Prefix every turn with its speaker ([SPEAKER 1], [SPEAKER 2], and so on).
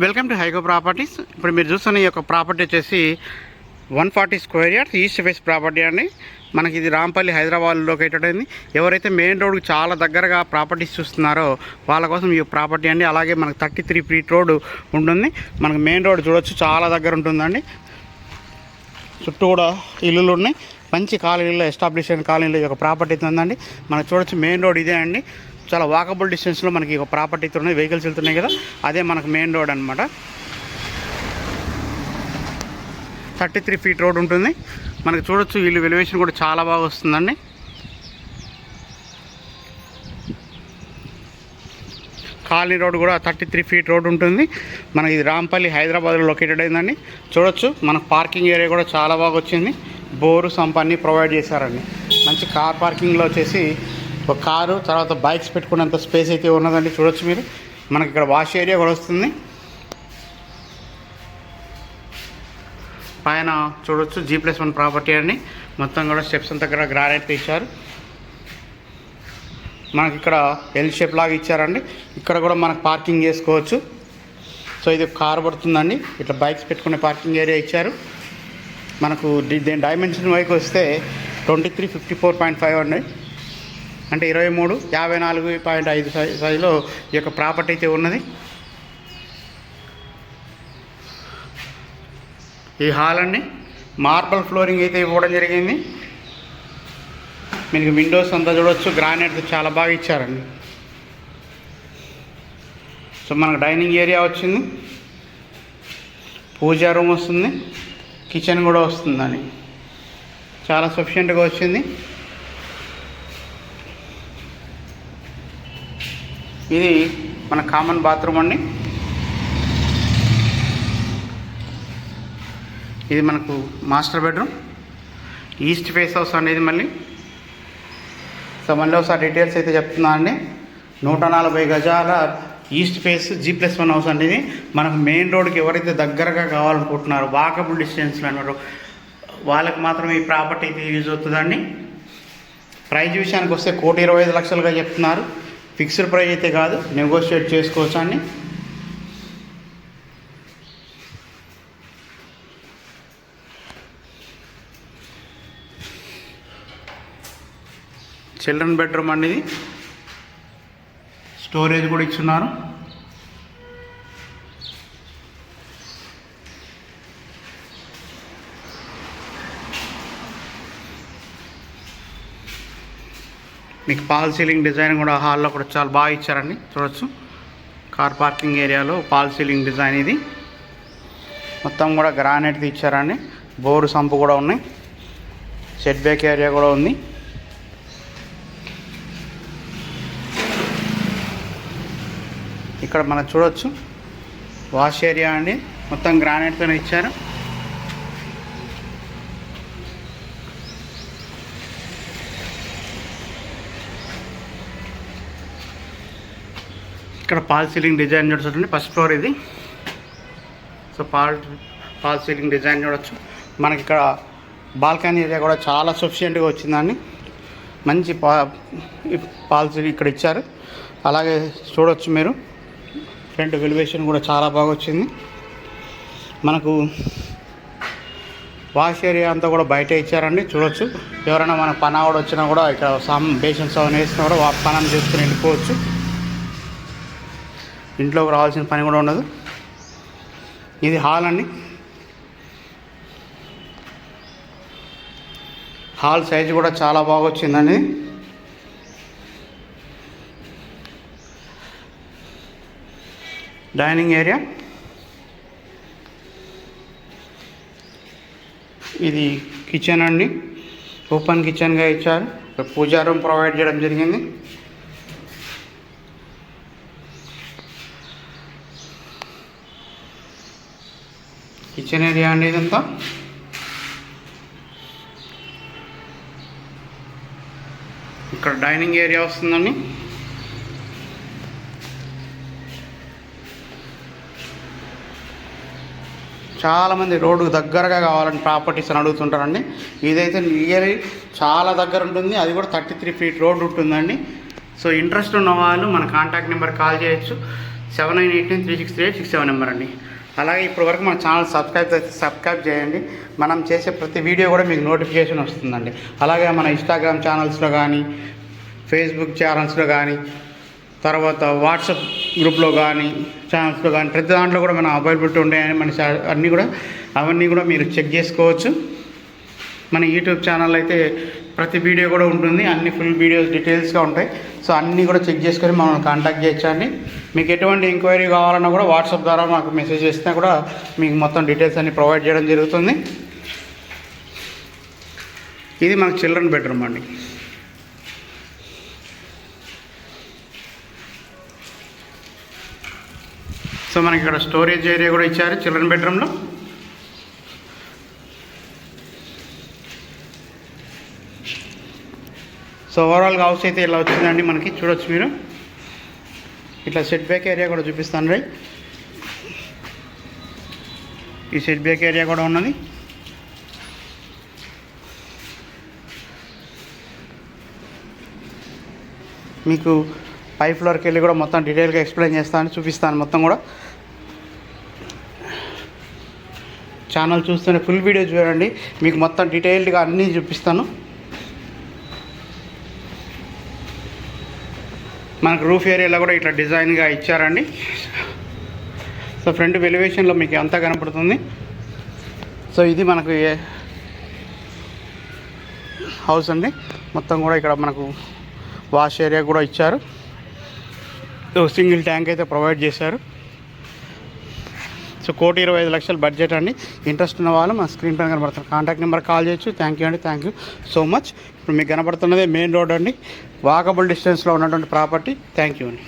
[SPEAKER 1] Welcome to హైగో properties. ఇప్పుడు మీరు చూస్తున్న ఈ యొక్క ప్రాపర్టీ వచ్చేసి 140 square yards east face property అండి. మనకి ఇది రాంపల్లి హైదరాబాద్ లొకేటెడ్ అయింది. ఎవరైతే మెయిన్ రోడ్కి చాలా దగ్గరగా ప్రాపర్టీస్ చూస్తున్నారో వాళ్ళ కోసం ఈ ప్రాపర్టీ అండి. అలాగే మనకు 33 ఫీట్ రోడ్ ఉంటుంది. మనకు మెయిన్ రోడ్ చూడొచ్చు, చాలా దగ్గర ఉంటుందండి. చుట్టూ కూడా ఇల్లులు ఉన్నాయి. మంచి కాలనీలో ఎస్టాబ్లిష్ అయిన కాలనీలో ఈ యొక్క ప్రాపర్టీ ఉందండి. మనకు చూడొచ్చు మెయిన్ రోడ్ ఇదే అండి. చాలా వాకబుల్ డిస్టెన్స్లో మనకి ఒక ప్రాపర్టీ ఉన్నాయి, వెహికల్స్ వెళ్తున్నాయి కదా, అదే మనకు మెయిన్ రోడ్ అనమాట. 33 ఫీట్ రోడ్ ఉంటుంది. మనకి చూడొచ్చు ఇల్లు వెలివేషన్ కూడా చాలా బాగా వస్తుందండి. కాలనీ రోడ్ కూడా 33 ఫీట్ రోడ్ ఉంటుంది. మనకి ఇది రాంపల్లి హైదరాబాద్లో లొకేటెడ్ అయిందండి. చూడొచ్చు మనకు పార్కింగ్ ఏరియా కూడా చాలా బాగా వచ్చింది. బోరు సంప్ అన్నీ ప్రొవైడ్ చేశారండి. మంచి కార్ పార్కింగ్లో వచ్చేసి ఒక కారు, తర్వాత బైక్స్ పెట్టుకునేంత స్పేస్ అయితే ఉన్నదండి. చూడొచ్చు మీరు, మనకి ఇక్కడ వాష్ ఏరియా కూడా వస్తుంది. పైన చూడొచ్చు G+1 ప్రాపర్టీ అండి. మొత్తం కూడా స్టెప్స్ అంతా కూడా గ్రానైట్ ఇచ్చారు. మనకి ఇక్కడ ఎల్ షేప్ లాగా ఇచ్చారండి. ఇక్కడ కూడా మనకు పార్కింగ్ చేసుకోవచ్చు. సో ఇది కారు పడుతుందండి. ఇట్లా బైక్స్ పెట్టుకునే పార్కింగ్ ఏరియా ఇచ్చారు. మనకు దీని డైమెన్షన్ వైపు వస్తే 23 54.5 అండి, అంటే 23 54.5 సైజులో ఈ యొక్క ప్రాపర్టీ అయితే ఉన్నది. ఈ హాల్ అండి మార్బల్ ఫ్లోరింగ్ అయితే ఇవ్వడం జరిగింది. మీకు విండోస్ అంతా చూడవచ్చు, గ్రానైట్ చాలా బాగా ఇచ్చారండి. సో మనకు డైనింగ్ ఏరియా వచ్చింది, పూజా రూమ్ వస్తుంది, కిచెన్ కూడా వస్తుందని చాలా సఫిషియెంట్గా వచ్చింది. ఇది మన కామన్ బాత్రూమ్ అండి. ఇది మనకు master bedroom, east face house అనేది మళ్ళీ. సో మళ్ళీ ఒకసారి డీటెయిల్స్ అయితే చెప్తున్నా అండి. 140 గజాల ఈస్ట్ ఫేస్ G+1 హౌస్ అనేది మనకు మెయిన్ రోడ్కి ఎవరైతే దగ్గరగా కావాలనుకుంటున్నారో, వాకబుల్ డిస్టెన్స్లో అన్నారు వాళ్ళకి మాత్రం ఈ ప్రాపర్టీ అయితే యూజ్ అవుతుందండి. ప్రైజ్ విషయానికి వస్తే 1,25,00,000గా చెప్తున్నారు. ఫిక్స్డ్ ప్రైజ్ అయితే కాదు, నెగోషియేట్ చేసుకోవచ్చు అండి. చిల్డ్రన్ బెడ్రూమ్ అండి. ఇది స్టోరేజ్ కూడా ఇచ్చున్నారు. మీకు పాల్ సీలింగ్ డిజైన్ కూడా హాల్లో కూడా చాలా బాగా ఇచ్చారండి. చూడొచ్చు కార్ పార్కింగ్ ఏరియాలో పాల్ సీలింగ్ డిజైన్ ఇది. మొత్తం కూడా గ్రానైట్ది ఇచ్చారండి. బోరు సంపు కూడా ఉన్నాయి. సెట్ బ్యాక్ ఏరియా కూడా ఉంది. ఇక్కడ మనం చూడొచ్చు వాష్ ఏరియా అండి. మొత్తం గ్రానైట్తోనే ఇచ్చారు. ఇక్కడ పాల్ సీలింగ్ డిజైన్ చూడండి, ఫస్ట్ ఫ్లోర్ ఇది. సో పాల్ సీలింగ్ డిజైన్ చూడొచ్చు. మనకి ఇక్కడ బాల్కనీ ఏరియా కూడా చాలా సఫిషియెంట్గా వచ్చిందండి. మంచి పాల్ సీలింగ్ ఇక్కడ ఇచ్చారు. అలాగే చూడొచ్చు మీరు ఫ్రంట్ వెలివేషన్ కూడా చాలా బాగా వచ్చింది. మనకు వాష్ ఏరియా అంతా కూడా బయట ఇచ్చారండి. చూడొచ్చు, ఎవరైనా మన పనావాడు వచ్చినా కూడా ఇక్కడ బేషన్స్ అవన్నీ వేసినా కూడా పనం చేసుకుని వెళ్ళిపోవచ్చు. ఇంట్లోకి రావాల్సిన పని కూడా ఉండదు. ఇది హాల్ అండి. హాల్ సైజ్ కూడా చాలా బాగా వచ్చిందండి. డైనింగ్ ఏరియా, ఇది కిచెన్ అండి. ఓపెన్ కిచెన్గా ఇచ్చారు. పూజా రూమ్ ప్రొవైడ్ చేయడం జరిగింది. కిచెన్ ఏరియా అండి ఇదంతా. ఇక్కడ డైనింగ్ ఏరియా వస్తుందండి. చాలామంది రోడ్డుకు దగ్గరగా కావాలని ప్రాపర్టీస్ అని అడుగుతుంటారండి. ఇదైతే నియర్లీ చాలా దగ్గర ఉంటుంది. అది కూడా 33 ఫీట్ రోడ్ ఉంటుందండి. సో ఇంట్రెస్ట్ ఉన్న వాళ్ళు మన కాంటాక్ట్ నెంబర్ కాల్ చేయొచ్చు. 7989363867 నెంబర్ అండి. అలాగే ఇప్పటి వరకు మన ఛానల్ సబ్స్క్రైబ్ చేయండి. మనం చేసే ప్రతి వీడియో కూడా మీకు నోటిఫికేషన్ వస్తుందండి. అలాగే మన ఇన్స్టాగ్రామ్ ఛానల్స్లో కానీ, ఫేస్బుక్ ఛానల్స్లో కానీ, తర్వాత వాట్సాప్ గ్రూప్లో కానీ, ఛానల్స్లో కానీ ప్రతి దాంట్లో కూడా మన అవైలబిలిటీ ఉంటాయని మన అవన్నీ కూడా మీరు చెక్ చేసుకోవచ్చు. మన యూట్యూబ్ ఛానల్ అయితే ప్రతి వీడియో కూడా ఉంటుంది, అన్ని ఫుల్ వీడియోస్ డీటెయిల్స్గా ఉంటాయి. సో అన్నీ కూడా చెక్ చేసుకొని మనం కాంటాక్ట్ చేయొచ్చండి. మీకు ఎటువంటి ఎంక్వైరీ కావాలన్నా కూడా వాట్సాప్ ద్వారా మాకు మెసేజ్ చేసినా కూడా మీకు మొత్తం డీటెయిల్స్ అన్ని ప్రొవైడ్ చేయడం జరుగుతుంది. ఇది మనకు చిల్డ్రన్ బెడ్రూమ్ అండి. సో మనకి ఇక్కడ స్టోరేజ్ ఏరియా కూడా ఇచ్చారు చిల్డ్రన్ బెడ్రూమ్లో. సో ఓవరాల్గా హౌస్ అయితే ఇలా వచ్చిందండి. మనకి చూడొచ్చు మీరు. ఇట్లా సెట్ బ్యాక్ ఏరియా కూడా చూపిస్తాను రైట్. ఈ సెట్ బ్యాక్ ఏరియా కూడా ఉన్నది. మీకు పై ఫ్లోర్కి వెళ్ళి కూడా మొత్తం డీటెయిల్గా ఎక్స్ప్లెయిన్ చేస్తాను, చూపిస్తాను మొత్తం కూడా. ఛానల్ చూస్తూనే ఫుల్ వీడియో చూడండి, మీకు మొత్తం డీటెయిల్డ్గా అన్నీ చూపిస్తాను. మనకు రూఫ్ ఏరియాలో కూడా ఇట్లా డిజైన్గా ఇచ్చారండి. సో ఫ్రంట్ ఎలివేషన్లో మీకు అంతా కనపడుతుంది. సో ఇది మనకు హౌస్ అండి. మొత్తం కూడా ఇక్కడ మనకు వాష్ ఏరియా కూడా ఇచ్చారు. సింగిల్ ట్యాంక్ అయితే ప్రొవైడ్ చేశారు. సో 1,25,00,000 బడ్జెట్ అండి. ఇంట్రెస్ట్ ఉన్న వాళ్ళు మా స్క్రీన్ పైన కనబడుతున్న కాంటాక్ట్ నెంబర్ కాల్ చేయొచ్చు. థ్యాంక్ యూ అండి, థ్యాంక్ యూ సో మచ్. ఇప్పుడు మీకు కనబడుతున్నదే మెయిన్ రోడ్ అండి, వాకబుల్ డిస్టెన్స్లో ఉన్నటువంటి ప్రాపర్టీ. థ్యాంక్ యూ అండి.